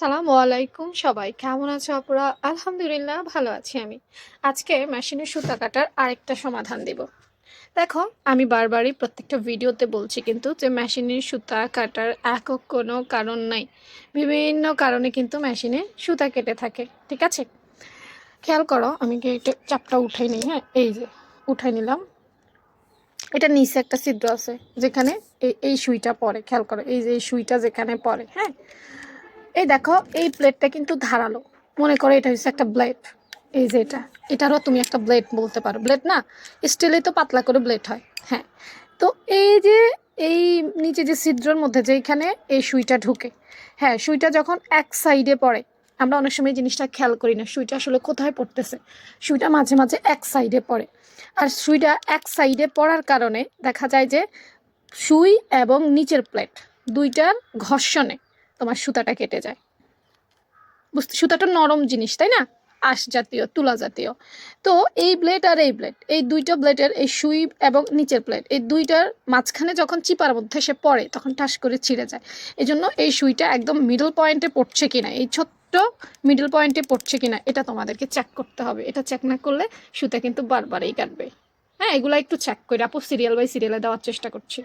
সালামু আলাইকুম সবাই কেমন আছো আপুরা? আলহামদুলিল্লাহ ভালো আছি আমি। আজকে মেশিনের সুতা কাটার আরেকটা সমাধান দিব। দেখো, আমি বারবারই প্রত্যেকটা ভিডিওতে বলছি কিন্তু যে মেশিনের সুতা কাটার একক কোনো কারণ নাই। বিভিন্ন কারণে কিন্তু মেশিনে সুতা কেটে থাকে, ঠিক আছে? খেয়াল করো, আমি কি এটা চাপটা উঠাই নিই। হ্যাঁ, এই যে উঠাই নিলাম। এটা নিচে একটা ছিদ্র আছে যেখানে এই সুইটা পড়ে। খেয়াল করো, এই যে এই সুইটা যেখানে পড়ে, হ্যাঁ, এই দেখো, এই প্লেটটা কিন্তু ধারালো। মনে করো এটা হচ্ছে একটা ব্লেড। এই যে এটারও তুমি একটা ব্লেড বলতে পারো। ব্লেড না, স্টিলে তো পাতলা করে ব্লেড হয়। হ্যাঁ, তো এই যে এই নিচে যে ছিদ্রের মধ্যে যেখানে এই সুইটা ঢুকে, হ্যাঁ, সুইটা যখন এক সাইডে পড়ে, আমরা অনেক সময় জিনিসটা খেয়াল করি না সুইটা আসলে কোথায় পড়তেছে। সুইটা মাঝে মাঝে এক সাইডে পড়ে। আর সুইটা এক সাইডে পড়ার কারণে দেখা যায় যে সুই এবং নিচের প্লেট দুইটার ঘর্ষণে তোমার সুতাটা কেটে যায়। সুতাটা নরম জিনিস, তাই না? আঁশ জাতীয়, তুলা জাতীয়। তো এই ব্লেড আর এই ব্লেড, এই দুইটা ব্লেডের এই সুই এবং নিচের প্লেট, এই দুইটার মাঝখানে যখন চিপার মধ্যে সে পড়ে তখন টাস করে ছিঁড়ে যায়। এই জন্য এই সুইটা একদম মিডল পয়েন্টে পড়ছে কিনা, এই ছোট্ট মিডল পয়েন্টে পড়ছে কিনা, এটা তোমাদেরকে চেক করতে হবে। এটা চেক না করলে সুতা কিন্তু বারবারই কাটবে। হ্যাঁ, এগুলো একটু চেক করে আপু সিরিয়াল বাই সিরিয়ালে দেওয়ার চেষ্টা করছি।